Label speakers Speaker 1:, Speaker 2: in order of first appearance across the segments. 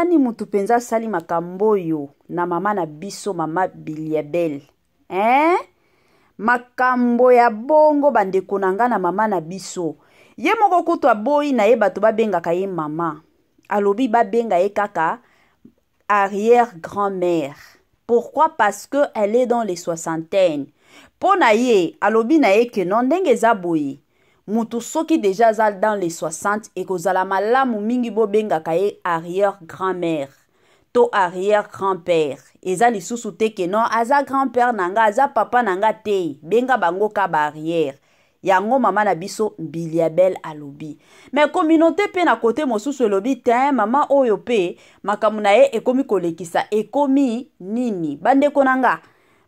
Speaker 1: nani mutu penza sali makambo yo na mama na biso mama Biliabel? Makambo ya bongo bandeko nanga na mama na biso. Ye moko kutwa boy na ye bato babengaka ye mama. Alobi babenga ye kaka arrière-grand-mère. Pourquoi? Parce que elle est dans les soixantaines. Pona ye, alobi na ye ke non ndenge za boye. Mutu soki déjà za dans les 60 et kozala malamu mingi bo bengaka ye arrière-grand-mère. To arrière-grand-père. Eza lisusu te ke non aza grand-père nanga, aza papa nanga te. Benga bango ka barrière. Yango mama na biso Biliabel alobi. Mais communauté pe na côté mosusu lobi te mama oyo pe makambo na ye ekomi kolekisa ekomi nini bandeko nanga.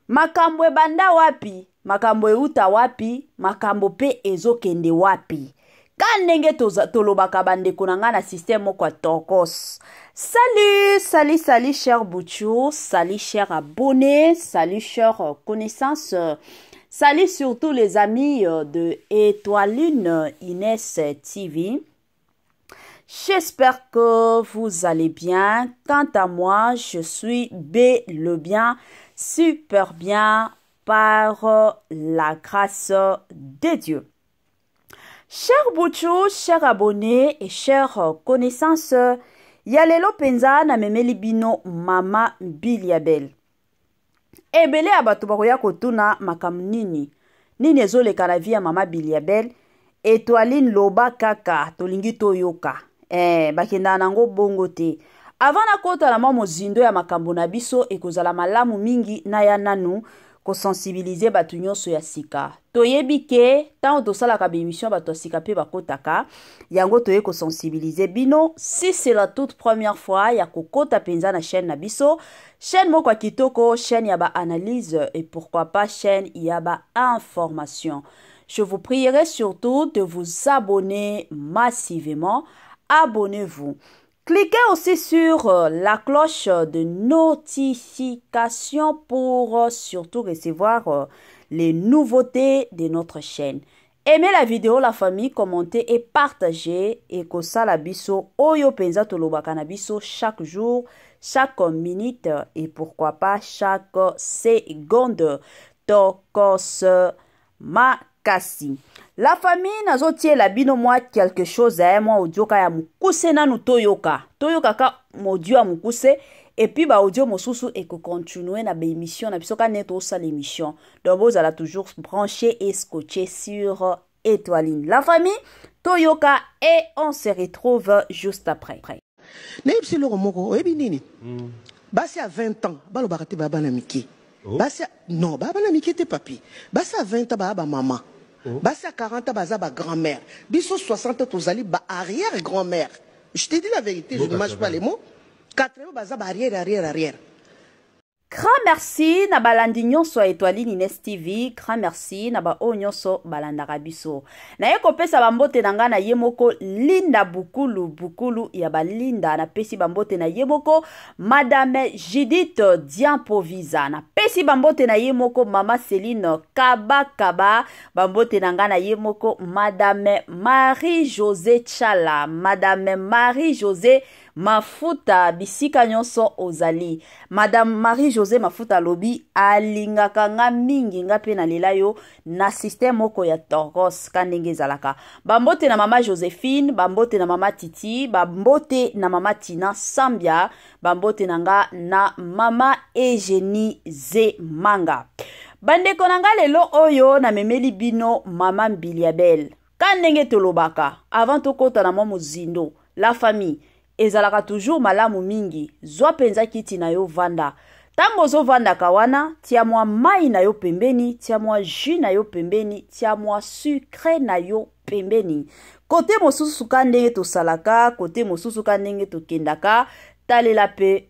Speaker 1: Makambo banda wapi, makambo euta wapi, makambo pe ezokende wapi. Kandenge tolobaka bandeko nanga na système moko tokos. Salut cher Bouchou, salut cher abonnés, salut cher connaissances. Salut surtout les amis de Étoiline Inès TV. J'espère que vous allez bien. Quant à moi, je suis le bien, super bien par la grâce de Dieu. Chers Bouchou, chers abonnés et chers connaissances, Yalelo penza na memeli bino mama Biliabel. Ebele abato bakoya kotuna makam nini ezoleka na vie ya mama Biliabel. Étoiline loba kaka tolingi toyoka bakenda nango bongo te. Avant na kota na mamo zindo ya makambo na biso ekozala malamu mingi na ya nanu ko sensibiliser batu nyonso ya sika. Toyebi ke tant tosalaka ba émission bato sika pe bakotaka yango toye ko sensibiliser bino. Si c'est la toute première fois ya kokota penza na chaîne na biso, chaîne moko kitoko, chaîne yaba analyse et pourquoi pas chaîne yaba information. Je vous prierai surtout de vous abonner massivement. Abonnez-vous. Cliquez aussi sur la cloche de notification pour surtout recevoir les nouveautés de notre chaîne. Aimez la vidéo, la famille, commentez et partagez. Et que ça la biso, oyo penza tolobaka na biso chaque jour, chaque minute et pourquoi pas chaque seconde. Tokos makasi. La famille nazotie la bino moi quelque chose moi audio ka ya mukuse nanu toyoka ka audio ya mukuse et puis ba audio mosusu et que continuer na ba émission na biso ka neto sa l'émission. Donc vous allez toujours brancher et scotcher sur Étoiline. La famille toyoka et on se retrouve juste après.
Speaker 2: Naïbsi loro moko ebi nini basi à 20 ans balo bakati baba na miki basi non baba na miki te papi basi à 20 ans baba maman. Basi à 40 ans, baza ba grand-mère. Biso 60 ans, tozali ba arrière-grand-mère. Je te dis la vérité, je ne mâche pas les mots. 80 baza ba arrière.
Speaker 1: Grand merci na balandi nyonso Étoiline Inès TV. Grand merci na ba o nyonso balandaka biso. Na ye kopesa bambote nanga na ye moko Linda Bukulu ya balinda na pesi bambote na ye moko Madame Judith Diampovisa na pesi bambote na ye moko Mama Céline Kaba bambote nanga na ye moko Madame Marie-Josée Chala, Madame Marie-Josée Mafuta bisika nyonso ozali. Madame Marie-Josée Mafuta lobi alingaka nga mingi nga pe na lela yo na système moko ya Tokos kanenge zalaka. Bambote na mama Joséphine, bambote na mama Titi, bambote na mama Tina Sambia, bambote nanga na mama Eugénie Zemanga. Bandeko nanga lelo oyo na memeli bino mama Biliabel. Kanenge tolobaka avant tokota na mamo zindo la famille ezalaka toujours malamu mingi. Zwa penza kiti na yo vanda. Tango zo vanda kawana, tia mwa mai na yo pembeni, tia mwa jus na yo pembeni, tia mwa sucre na yo pembeni. Kote mosusu kandenge to salaka, kote mosusu kandenge to kendaka, talela pe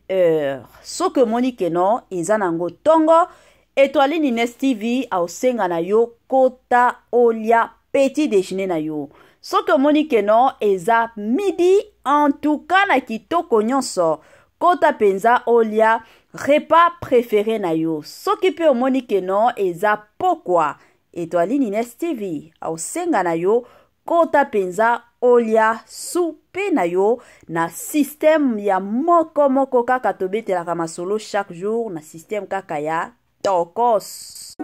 Speaker 1: soke monike no, ezanango tongo, Étoiline Inès TV au senga na yo kota olia petit déjeuner na yo. Soke monike no eza midi en tout cas na kitoko nyonso kota penza olia repas préféré na yo. Soki pe monike no eza pokwa Étoiline Inès TV au senga na yo kota penza olia soupe na yo na système ya moko moko kaka tobetelaka masolo chaque jour na système kaka ya Tokos.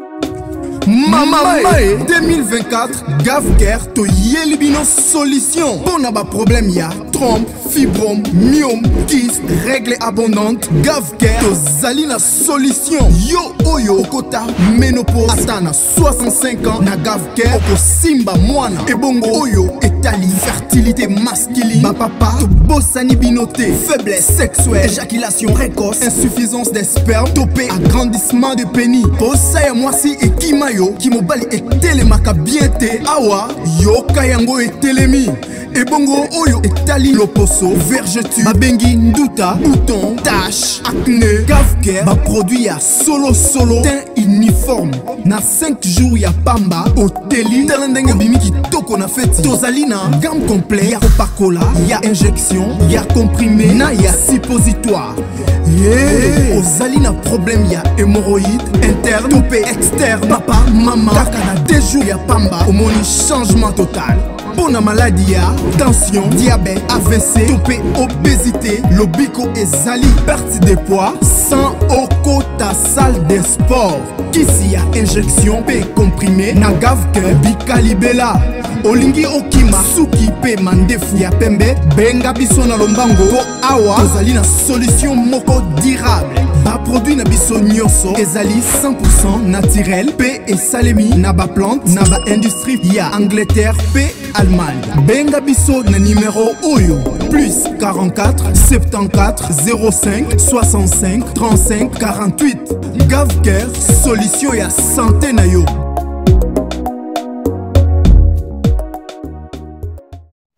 Speaker 3: Mama 2024 Gavker to yelibino solution pour na ba problème ya trompe, fibrome, myome, kyste, règle abondante. Gavker to zali na solution. Yo oyo kota ménopause atana 65 ans na Gavker oko simba mwana ebongo oyo etali fertilité masculine. Ba papa to bosani binoté, faiblesse sexuelle, éjaculation précoce, insuffisance des spermes, topé agrandissement de pénis. Posa ya mwasi ekimayo kimobali etelemaka bien te awa yo kayango etelemi ebongo oyo etali loposo vergeture babengi nduta bouton tache acné. Gavker ba produit ya solo teint uniforme na 5 jours ya pamba oteli talendenge bimi kitoko na feti tozali na gamme complet ya kopakola ya injection ya comprimé na ya suppositoire. Ozali na problème ya hémorroïde interne topé externe papa mama kaka na 2 jours ya pamba omoni changement total. Pour la maladie ya tension, diabète, AVC, topé, obésité, lobiko ezali perte de poids sans okota salle de sport. Kisi ya injection pe comprimé na Gavker bikalibela olingi okima suki pe mandefu ya pembe benga biso na lombango po awa tozali na solution moko durable. Ba produit na biso nyonso ezali 100% naturel pe esalemi na ba plante na ba industrie ya Angleterre pe Allemagne. Benga biso na numéro oyo plus 44 74 05 65 35 48. Gavker solution ya santé na yo.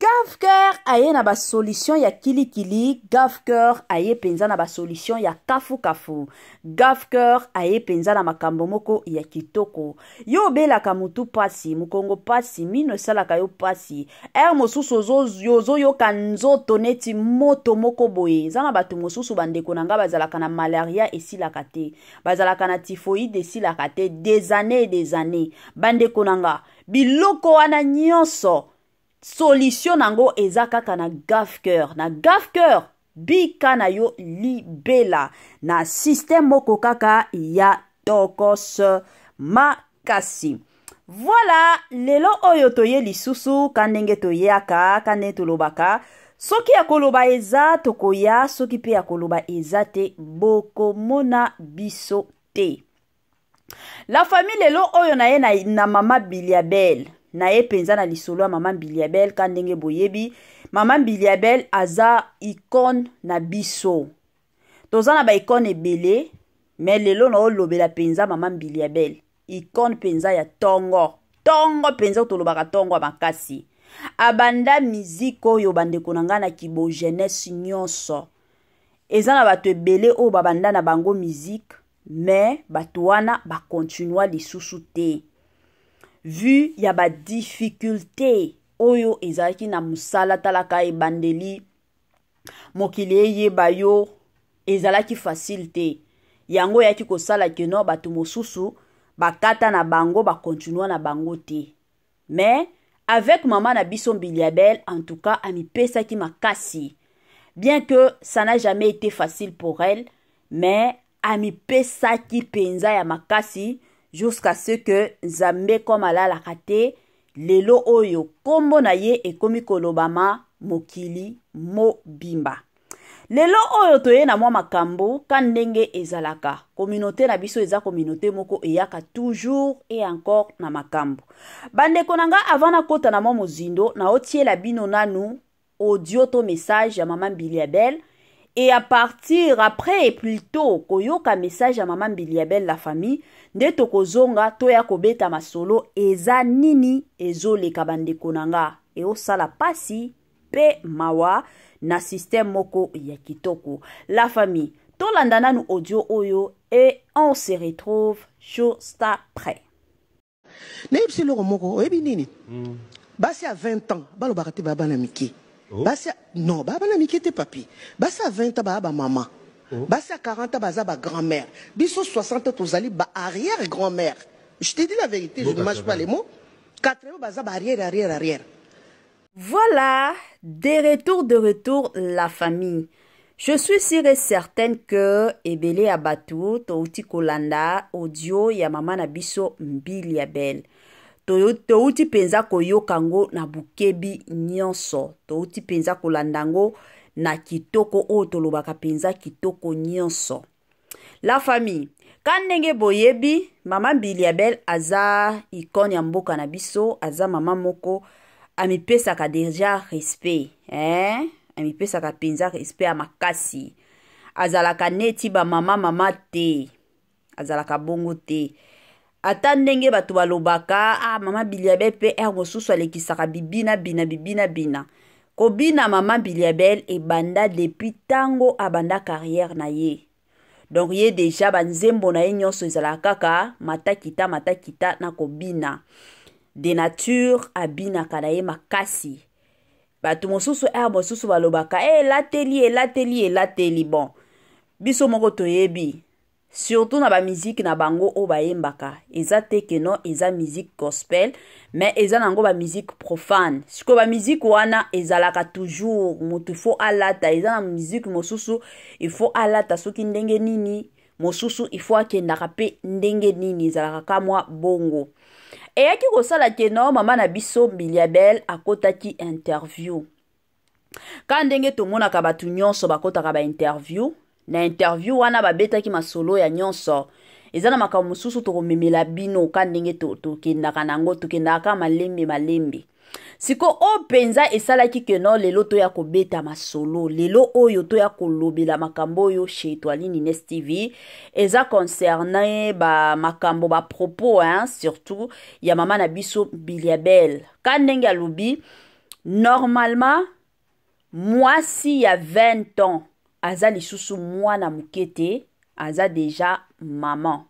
Speaker 1: Gavker aye na ba solution ya kilikili. Gavker aye penza na ba solution ya kafu. Gavker aye penza na makambo moko ya kitoko. Yo belaka mutu pasi, mukongo pasi, mino salaka yo pasi. Mosusu yozo yo kanzoto neti moto moko boye. Zana batu mosusu bandeko nanga bazalaka na malaria esilaka te. Bazalaka na typhoïde esilaka te des années. Bandeko nanga biloko wana nyonso solution nango eza kaka na Gavker. Na Gavker bika na yo libela na système moko kaka ya Tokos makasi. Voilà, lelo oyo toye lisusu kandenge toyaka kande tolobaka. Soki ya koloba eza tokoya, soki pe ya koloba eza te boko mona biso te. La famille lelo oyo na ye na mama Biliabel. Na ye penza na lisolo ya mama Biliabel kandenge boyebi. Mama Biliabel aza icône na biso. Toza na ba icône ebele, mais lelo na olobela penza mama Biliabel. Icône penza ya tongo. Tongo penza tolobaka tongo makasi. Abanda musique oyo bandeko na nga na kibo jeunesse nyonso. Eza na bato ebele o babanda na bango musique, mais bato wana ba continua lisusu te. Vu ya ba difficulté oyo ezalaki na musala talaka ebandeli mokili eyeba yo ezalaki facile te. Yango yaki kosala keno bato mosusu bakata na bango ba continua na bango te. Mais avec maman na biso Biliabel, en tout cas, ami pesa ki makasi. Bien que ça n'a jamais été facile pour elle, mais ami pesa ki penza ya makasi jusqu'à ce que Nzambe comme ala la kate lelo oyo kombo na ye ekomi kolobama mokili mobimba. Lelo oyo toye na mwa makambo kandenge ezalaka. Communauté na biso eza communauté moko eyaka toujours et encore na makambo. Bande konanga avant na kota na mwa mozindo na otie la bino nanu audio to message ya maman Biliabel. Et à partir après et plutôt koyoka message ya maman Biliabel la famille nde tokozonga toya kobeta masolo eza nini ezoleka bande konanga e osala pasi pe mawa na système moko ya kitoko. La famille, tolanda nanu audio oyo et on se retrouve juste après.
Speaker 2: Naïbsi loro moko oyebi nini? Basi à 20 ans, balo bakati baba na miki. Basi non, baba na miki te papi. Basi à 20 ans baba maman. Basi à 40 ans baza ba grand-mère. Biso 60 ans tozali ba arrière grand-mère. Je te dis la vérité, je ne mâche pas les mots. 80 baza ba arrière.
Speaker 1: Voilà, de retour, la famille. Je suis sûre et certaine que Ebele Abatu, Touti Kolanda, audio ya mama na biso Mbili Abel. Touti penza koyo kango na bukebi nyonso. Touti penza kolandango na kitoko otolobaka penza kitoko nyonso. La famille. Kandenge boyebi, mama Mbili Abel aza ikoni ya mboka na biso, aza mama moko amipesaka deja respect, amipesaka penza respect a makasi. Azalaka neti ba mama te, azalaka bongo te. Ata ndenge batu balobaka, mama Mbili Abel pe mosusu alekisaka bibina bina. Kobina mama Mbili Abel ebanda depuis tango abanda carrière na ye. Donc ye deja banzembo na ye nyonso ezalaka kaka mata kita na kobina. De nature abina kana ye makasi. Batu mosusu mosusu balobaka lateli bon. Biso moko toyebi. Surtout na ba musique na bango o bayembaka. Eza te que non eza musique gospel, mais eza nango ba musique profane. Siko ba musique wana ezalaka toujours mutu faut alata, eza na musique mosusu il faut alata soki ndenge nini, mosusu il faut akendaka pe ndenge nini ezalaka kamwa bongo. Et yaki kosala ke non mama na biso Mbili Abel akotaki interview. Ka ndenge tomonaka batu nyonso bakotaka ba interview, na interview wana babetaki masolo ya nyonso. Eza na makambo mosusu tokomemela bino ka ndenge tokendaka nango tokendaka malembe. Siko o penza esalaki ke non lelo to ya kobeta masolo, lelo oyo to ya kolobela makambo yo chez Etoile Nines TV, eza concerné ba makambo ba propos surtout ya mama na biso Mbili Abel. Ka ndenge alobi normalement mwasi ya 20 ans aza lisusu mwana mukete, aza déjà maman.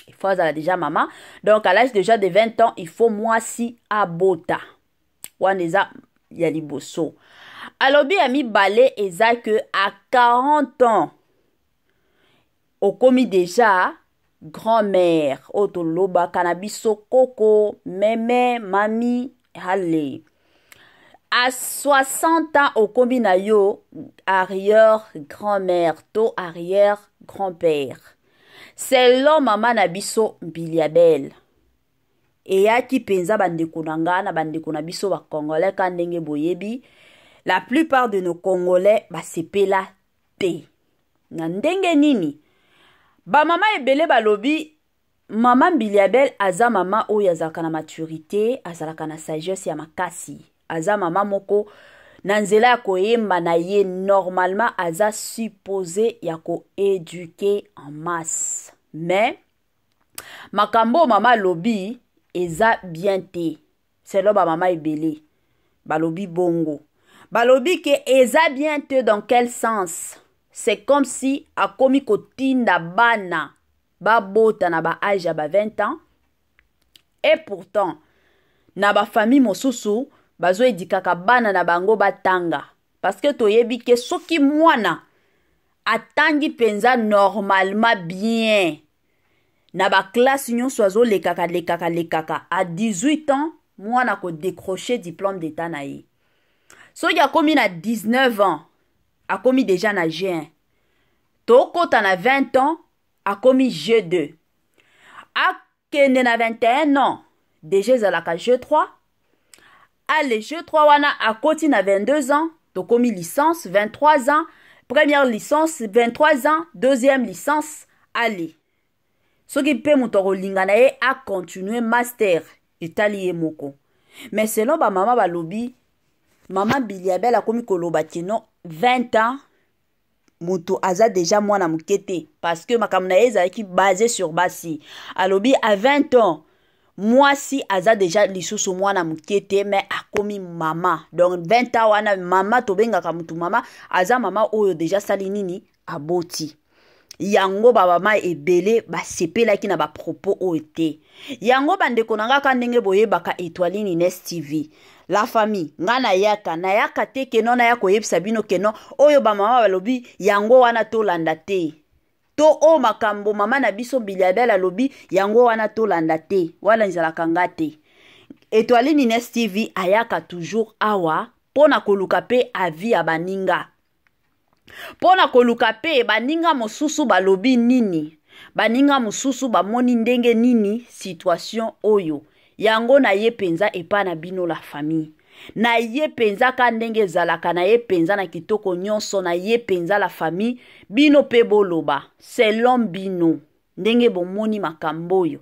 Speaker 1: Il faut aza déjà maman. Donc à l'âge déjà de 20 ans, il faut mwasi abota. Waneza ya liboso. Alobi ami balé eza que à 40 ans, okomi déjà grand-mère. Otoloba kanabiso koko, meme, mami, hale. À 60 ans, okomi na yo, arrière-grand-mère, to arrière-grand-père. Selon mama na biso Mbili Abel. Eyaki penza bandeko nanga na bandeko na biso ba Congolais ka ndenge boyebi. La plupart de nos Congolais basepela te. Na ndenge nini? Ba mama ebele balobi mama Mbili Abel aza mama oyo azalaka na maturité, azalaka na sagesse ya makasi. Aza mama moko na nzela ya koyemba na ye normalement aza supposé ya ko éduquer en masse. Mais makambo mama lobi eza bien te. C'est là ba mama ebele. Balobi bongo. Balobi ke eza bien te dans quel sens? C'est comme si akomi kotinda bana ba bota na ba âge ba 20 ans. Et pourtant na ba famille mosusu bazo edikaka bana na bango batanga. Parce que toyebi ke soki mwana atangi penza normalement bien. Na ba classe nyonso azo lekaka. À 18 ans, mwana ko décrocher diplôme d'état na ye. So ya komi na 19 ans, a komi déjà na G1. Toko ta na 20 ans, a komi G2. A kende na 21 ans, déjà zalaka G3. Allez, G3 wana a koti na 22 ans, to komi licence 23 ans, première licence 23 ans, deuxième licence, allez. Soki pe mutoko lingana ye a continuer master etali ye moko. Mais selon ba mama balobi, mama Mbili Abel a komi koloba kino 20 ans, muto aza déjà mwana mukete. Parce que makamna ye ezalaki basé sur basi. Alobi à 20 ans, mwasi aza déjà lisusu mwana mukete mais akomi mama. Donc 20 ans wana mama tobengaka mutu mama aza mama oyo déjà sali nini aboti. Yango ba mama ebele basepelaki na ba propos oete. Yango bandeko nanga ka ndenge boyebaka Etoile Nines TV. La famille ngana yaka te keno na yako yebisa bino keno oyo ba mama balobi yango wana to landa te. To o makambo mama na biso Mbili Abel alobi yango wana to landa te. Wala nzala kanga te. Étoile Nines TV ayaka toujours awa pona koluka pe avi ya baninga. Pona koluka pe baninga mosusu balobi nini. Baninga mosusu bamoni ndenge nini situation oyo. Yango na ye penza epa na bino la famille. Na ye penza ka ndenge zalaka na ye penza na kitoko nyonso na ye penza la famille. Bino pe boloba. Selon bino. Ndenge bomoni makamboyo.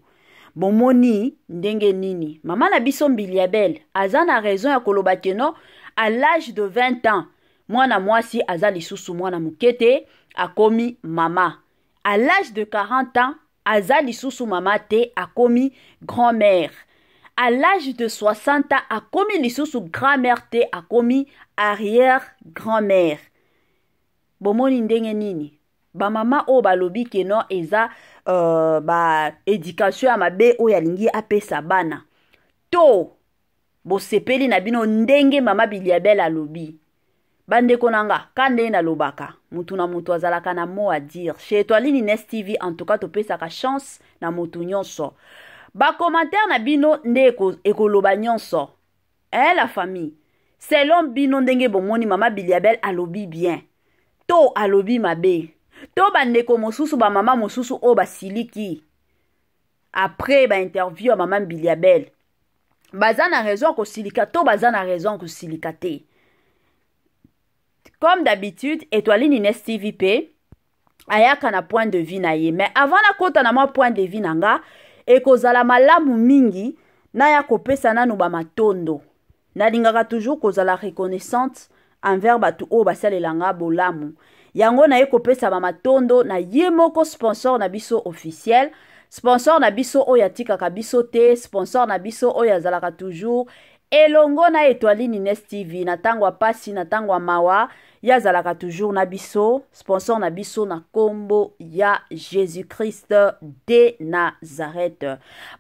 Speaker 1: Bomoni ndenge nini. Mama na biso Mbiliabel. Aza na raison ya koloba keno. À l'âge de 20 ans. Mwana mwasi aza lisusu mwana mukete. Akomi mama. À l'âge de 40 ans. Aza lisusu mama te. Akomi grand-mère. À l'âge de 60 ans. Akomi lisusu grand-mère te. Akomi arrière-grand-mère. Bomoni ndenge nini. Ba mama o balobi keno eza ba éducation ya mabe o yalingi apesa bana. To bo sepeli na bino ndenge mama Biliabel alobi. Bande konanga kande na lobaka. Mutu na mutu azalaka na mot à dire. Chez Étoile Nines TV en tout cas to pesa ka chance na mutu nyonso. Ba commentaire na bino nde ekoloba nyonso. La famille. Selon bino ndenge bomoni mama Biliabel alobi bien. To alobi mabe. To bandeko mosusu ba mama mosusu o basiliki. Après ba interview à maman Biliabel. Baza na raison ko silika to baza na raison ko silika te. Comme d'habitude, Étoile Nines TV P ayaka na point de vue na ye. Mais avant na kota na ma point de vue nanga ekozala malamu mingi na ya kopesa nanu ba matondo. Na lingaka toujours kozala reconnaissante envers batu o basalelanga bolamu. Yango na ye kopesa ba matondo na ye moko sponsor na biso officiel. Sponsor na biso oya tikaka biso te. Sponsor na biso oya zalaka toujours. Elongo na Étoile Nines TV. Na tangwa pasi na tangwa mawa. Ya zalaka toujours na biso. Sponsor na biso na kombo ya Jésus-Christ de Nazareth.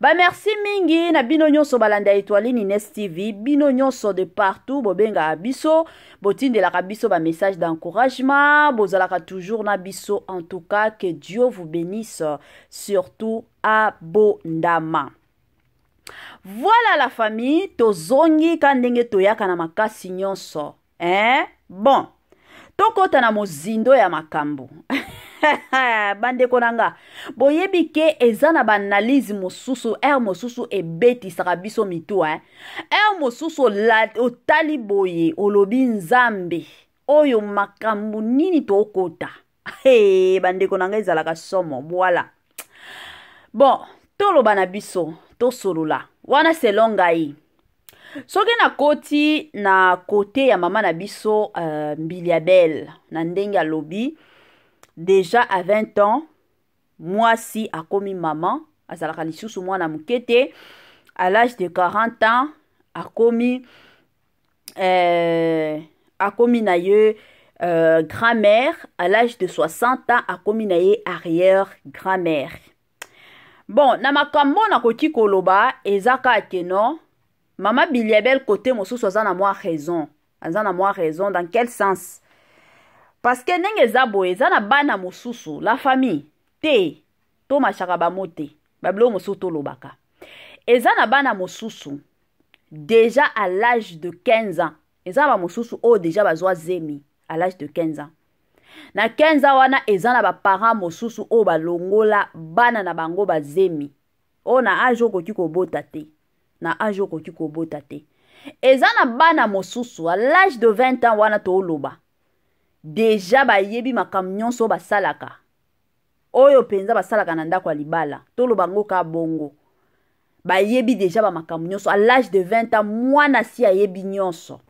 Speaker 1: Ba merci mingi na bino nyonso balanda Étoile Nines TV. Bino nyonso de partout. Bobenga abiso. Botinde la biso ba message d'encouragement. Bozalaka toujours na biso. En tout cas, que Dieu vous bénisse. Surtout abondamment. Voilà la famille. Tozongi kandenge toyaka na makasi nyonso. Bon. Tokota na mozindo ya makambo. Bande konanga. Boyebi ke ezana ba analyse mosusu. Mosusu ebeti sarabiso mitu. Mosusu la otali boye. Olobi nzambe. Oyo makambo nini tokota. Bande konanga ezalaka somo. Voilà. Bon. Toloba na biso. Tosolola. Wana selongai. Soki na koti na kote ya mama na biso Mbiliabel na ndenge alobi déjà à 20 ans mwasi akomi maman azalaka lisusu mwana mukete à l'âge de 40 ans akomi na ye grand-mère à l'âge de 60 ans akomi na ye arrière-grand-mère. Bon na makambo na koti koloba ezaka keno Mama Biliabel côté mosusu aza na moi raison. Aza na moi raison dans quel sens? Parce que ndenge zabo eza na bana mosusu la famille te to machaka ba mote. Bablo mosusu to lobaka. Eza na bana mosusu déjà à l'âge de 15 ans. Eza ba mosusu o déjà bazwa zemi à l'âge de 15 ans. Na 15 ans wana eza na ba parents mosusu o balongola bana na bango ba zemi. O na ajo koki kobota te. Na ajo koki kobota te. Eza na bana mosusu à l'âge de 20 ans wana to loba. Déjà ba yebi makam nyonso ba salaka. Oyo penza ba salaka na ndako libala. To loba ngo ka bongo. Ba yebi déjà ba makam nyonso à l'âge de 20 ans mwana si ayebi nyonso.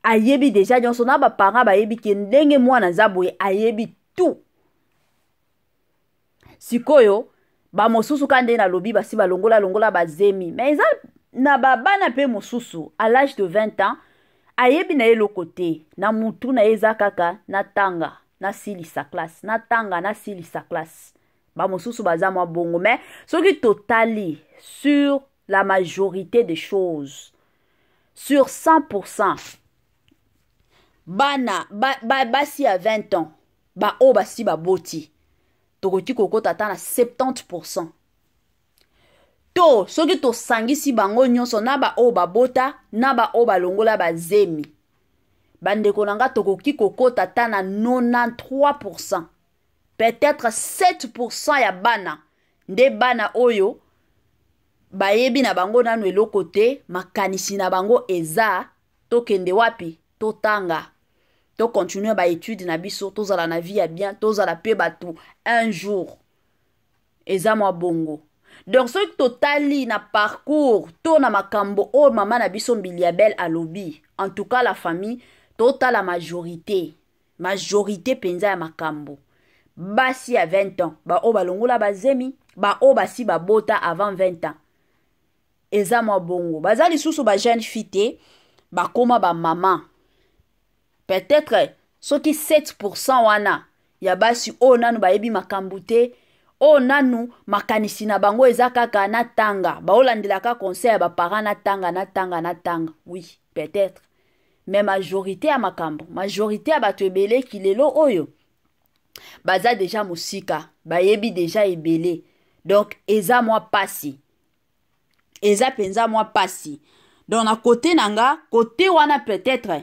Speaker 1: Ayebi déjà nyonso na ba parents ba yebi ke ndenge mwana zaboye ayebi tout. Sikoyo ba mosusu kande na lobi basi balongola bazemi mais na bana pe mosusu à l'âge de 20 ans ayebi na yelo côté na mutu na eza kaka na tanga na silisa classe na tanga na silisa classe ba mosusu baza mwa bongo mais soki totali sur la majorité des choses sur 100% bana basi à 20 ans ba o basi ba boti Tokoti kokota ta na 70%. to soki tosangisi bango nyonso na ba o babota na ba o balongola bazemi bandeko na nga tokoki kokota ta na 93%, peut-être 7% ya bana nde bana oyo bayebi na bango nanu eloko te, makanisi na bango eza tokende wapi totanga to continue ba étude na biso tozala na vie ya bien tozala pe batu un jour eza mwa bongo. Donc soki totali na parcours to na makambo o mama na biso Mbiliabel alobi, en tout cas la famille tota la majorité penza ya makambo basi à 20 ans ba o balongola bazemi ba o basi babota avant 20 ans eza mwa bongo. Baza lisusu ba jeune fille te bakoma ba mama, peut-être soki 7% wana ya basi o nanu bayebi makambo te, o nanu makanisi na bango eza kaka na tanga baolandelaka conseil ya baparent na tanga. Oui, peut-être, mais majorité ya makambo, majorité ya bato ebele kilelo oyo baza deja musika bayebi deja ebele. Donc eza mwa pasi, eza penza mwa pasi. Donc na côté nanga côté wana peut-être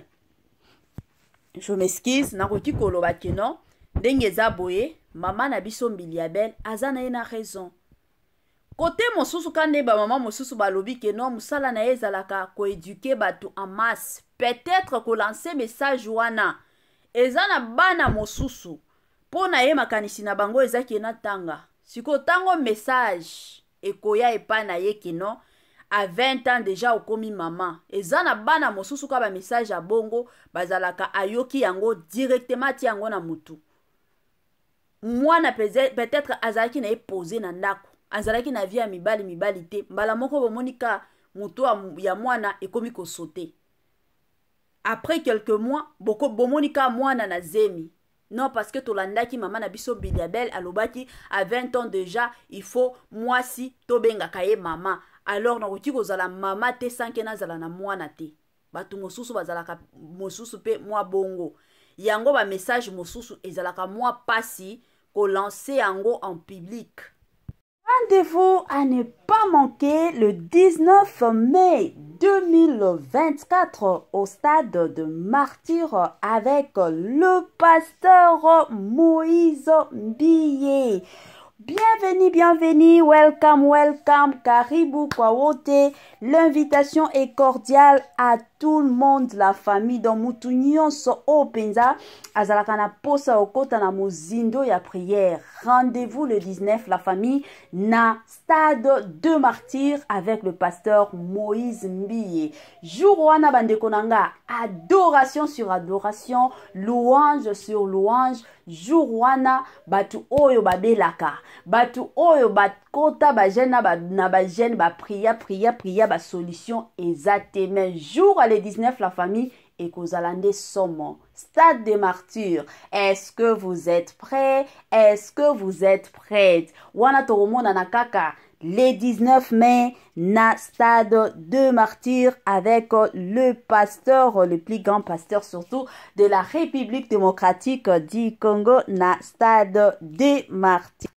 Speaker 1: je m'excuse na koti koloba ke non ndenge eza boye mama na biso Mbiliabel aza na ye na raison. Côté mosusu kande ba mama mosusu balobi ke non musala na ye ezalaka koéduquer bato en masse, peut-être ko lancer message wana eza na bana mosusu po na ye makanisi na bango eza ke na tanga siko tango message ekoya epa na ye ke non à 20 ans déjà okomi maman eza na bana mosusu ka ba message a bongo bazalaka ayoki yango directement ti yango na mutu mwana peut-être azalaki na posé na ndako azalaki na vie ya mibali te mbala moko bomonika mutu ya mwana ekomi ko sauter après quelques mois boko bomonika mwana na zemi. Non, parce que tolandaki maman na biso Mbiliabel alobaki à 20 ans déjà il faut moi si tobenga kaye maman. Alors nakoki kozala mama te sanke nazala na mwana te batu mosusu bazalaka mosusu pe mwa bongo yango ba message mosusu ezalaka mwa pasi ko lancer yango en public. Rendez-vous à ne pas manquer le 19 mai 2024 au stade de Martyr avec le pasteur Moïse Mbiye. Bienvenue, welcome, karibu kwa wote. L'invitation est cordiale à tout le monde, la famille dans mutu nyonso openza azalaka na posa okota na mozindo ya prière. Rendez-vous le 19 la famille na stade de Martyr avec le pasteur Moïse Mbiye. Jour wana bandeko nanga, adoration sur adoration, louange sur louange. Jour wana batu oyo babelaka, batu oyo bakota ba jeune na ba jeune ba priya ba solution ezate. Mais jour à le 19 la famille et kozalande somo stade de Martyr. Est-ce que vous êtes prêts? Est-ce que vous êtes prêtes? Wana toromona na kaka le 19 mai na stade de Martyr avec le pasteur, le plus grand pasteur surtout de la République démocratique du Congo na stade de Martyr.